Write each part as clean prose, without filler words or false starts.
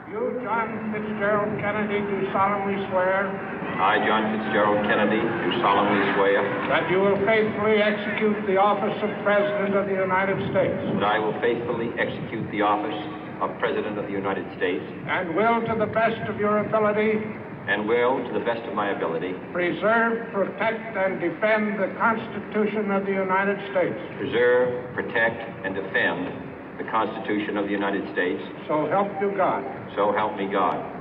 You, John Fitzgerald Kennedy, do solemnly swear I, John Fitzgerald Kennedy, do solemnly swear that you will faithfully execute the office of President of the United States that I will faithfully execute the office of President of the United States and will, to the best of your ability, and will, to the best of my ability, preserve, protect, and defend the Constitution of the United States. preserve, protect, and defend the Constitution of the United States. So help you God. So help me God.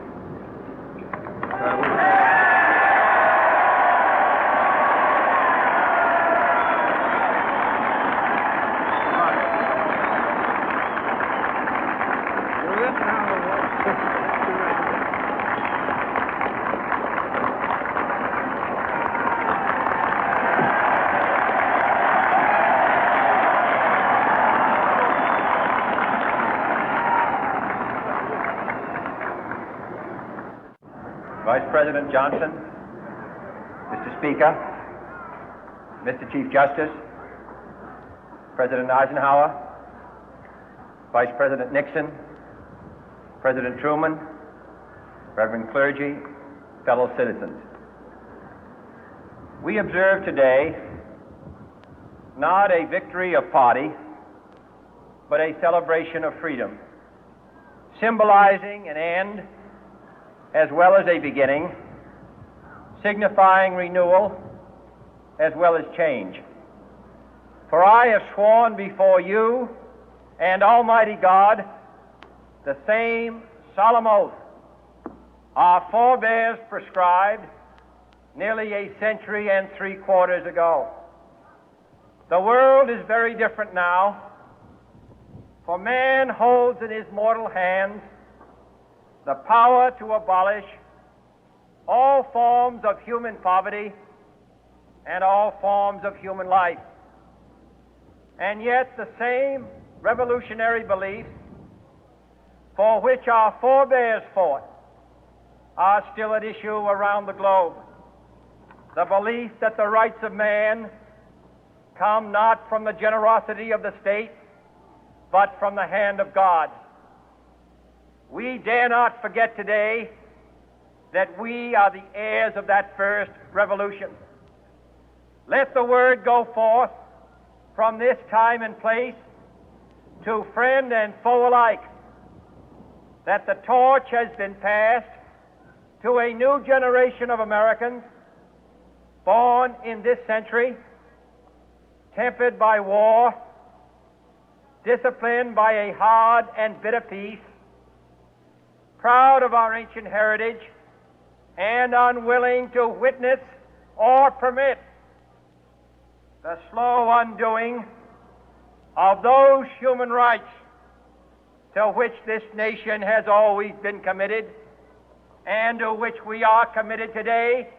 Vice President Johnson, Mr. Speaker, Mr. Chief Justice, President Eisenhower, Vice President Nixon, President Truman, Reverend clergy, fellow citizens. We observe today not a victory of party, but a celebration of freedom, symbolizing an end as well as a beginning, signifying renewal as well as change. For I have sworn before you and Almighty God the same solemn oath our forebears prescribed nearly a century and 3/4 ago. The world is very different now, for man holds in his mortal hands the power to abolish all forms of human poverty and all forms of human life. And yet the same revolutionary beliefs for which our forebears fought are still at issue around the globe. The belief that the rights of man come not from the generosity of the state, but from the hand of God. We dare not forget today that we are the heirs of that first revolution. Let the word go forth from this time and place to friend and foe alike that the torch has been passed to a new generation of Americans born in this century, tempered by war, disciplined by a hard and bitter peace, proud of our ancient heritage, and unwilling to witness or permit the slow undoing of those human rights to which this nation has always been committed and to which we are committed today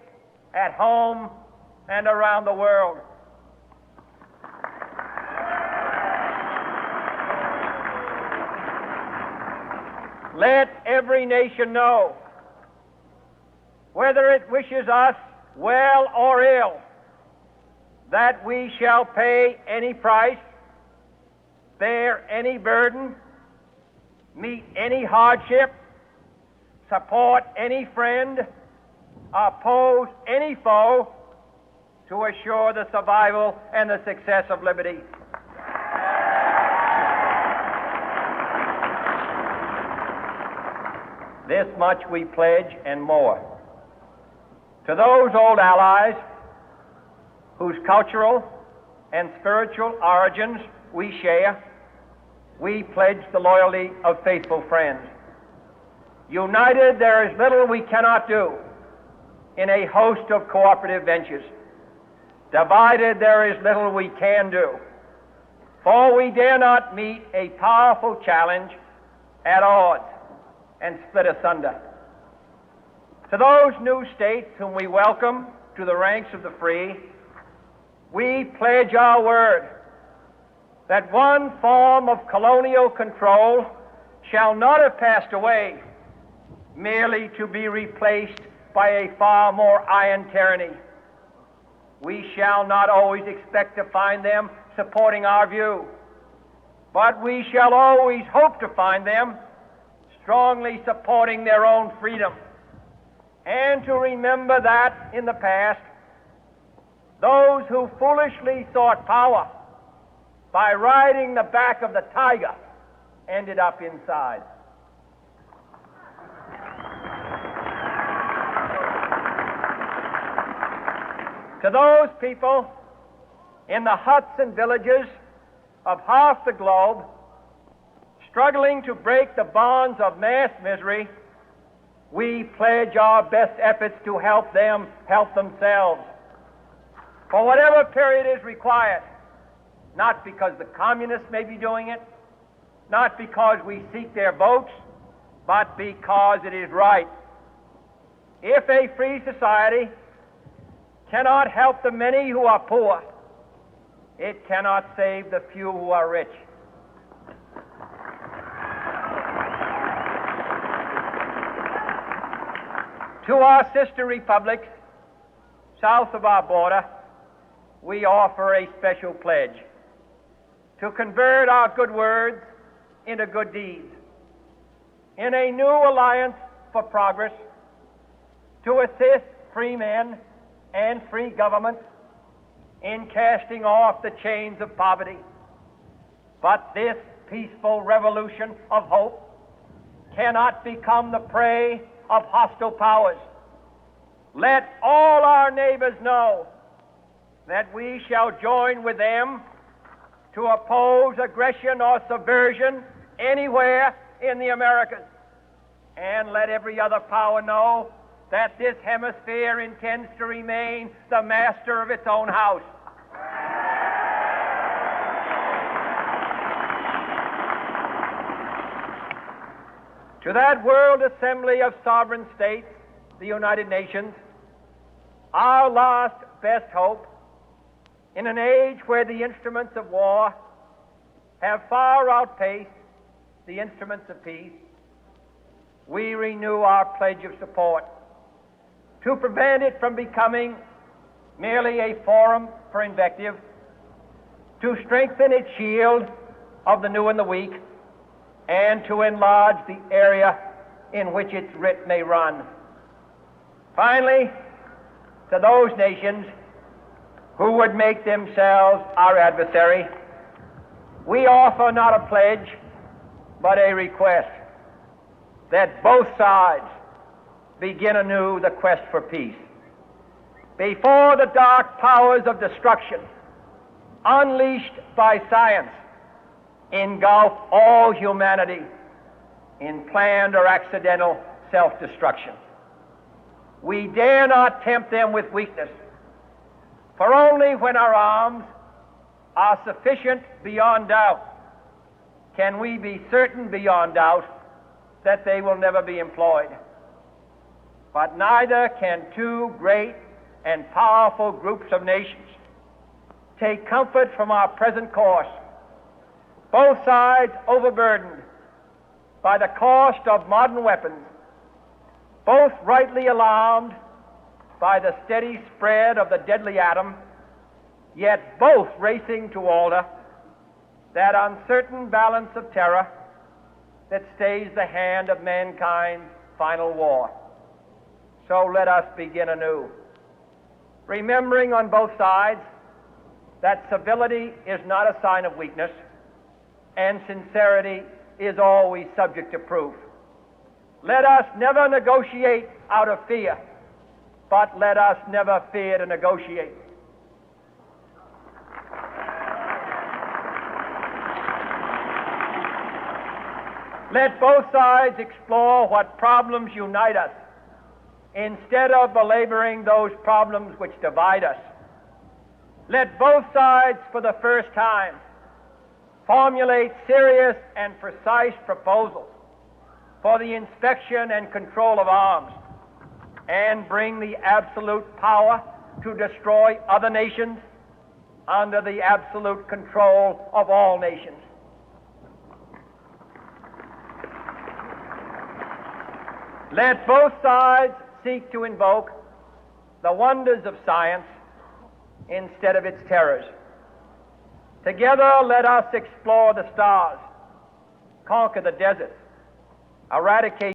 at home and around the world. Let every nation know, whether it wishes us well or ill, that we shall pay any price, bear any burden, meet any hardship, support any friend, oppose any foe to assure the survival and the success of liberty. This much we pledge and more. To those old allies whose cultural and spiritual origins we share, we pledge the loyalty of faithful friends. United, there is little we cannot do in a host of cooperative ventures. Divided, there is little we can do, for we dare not meet a powerful challenge at odds and split asunder. To those new states whom we welcome to the ranks of the free, we pledge our word that one form of colonial control shall not have passed away, merely to be replaced by a far more iron tyranny. We shall not always expect to find them supporting our view, but we shall always hope to find them strongly supporting their own freedom, and to remember that in the past, those who foolishly sought power by riding the back of the tiger ended up inside. To those people in the huts and villages of half the globe struggling to break the bonds of mass misery, we pledge our best efforts to help them help themselves for whatever period is required, not because the communists may be doing it, not because we seek their votes, but because it is right. If a free society cannot help the many who are poor, it cannot save the few who are rich. To our sister republics south of our border, we offer a special pledge to convert our good words into good deeds, in a new alliance for progress, to assist free men and free governments in casting off the chains of poverty. But this peaceful revolution of hope cannot become the prey of hostile powers. Let all our neighbors know that we shall join with them to oppose aggression or subversion anywhere in the Americas. And let every other power know that this hemisphere intends to remain the master of its own house. To that World Assembly of Sovereign States, the United Nations, our last best hope, in an age where the instruments of war have far outpaced the instruments of peace, we renew our pledge of support to prevent it from becoming merely a forum for invective, to strengthen its shield of the new and the weak, and to enlarge the area in which its writ may run. Finally, to those nations who would make themselves our adversary, we offer not a pledge, but a request that both sides begin anew the quest for peace. Before the dark powers of destruction, unleashed by science, engulf all humanity in planned or accidental self-destruction, we dare not tempt them with weakness, for only when our arms are sufficient beyond doubt can we be certain beyond doubt that they will never be employed. But neither can two great and powerful groups of nations take comfort from our present course, both sides overburdened by the cost of modern weapons, both rightly alarmed by the steady spread of the deadly atom, yet both racing to alter that uncertain balance of terror that stays the hand of mankind's final war. So let us begin anew, remembering on both sides that civility is not a sign of weakness, and sincerity is always subject to proof. Let us never negotiate out of fear, but let us never fear to negotiate. Let both sides explore what problems unite us, instead of belaboring those problems which divide us. Let both sides, for the first time, formulate serious and precise proposals for the inspection and control of arms, and bring the absolute power to destroy other nations under the absolute control of all nations. Let both sides seek to invoke the wonders of science instead of its terrors. Together, let us explore the stars, conquer the deserts, eradicate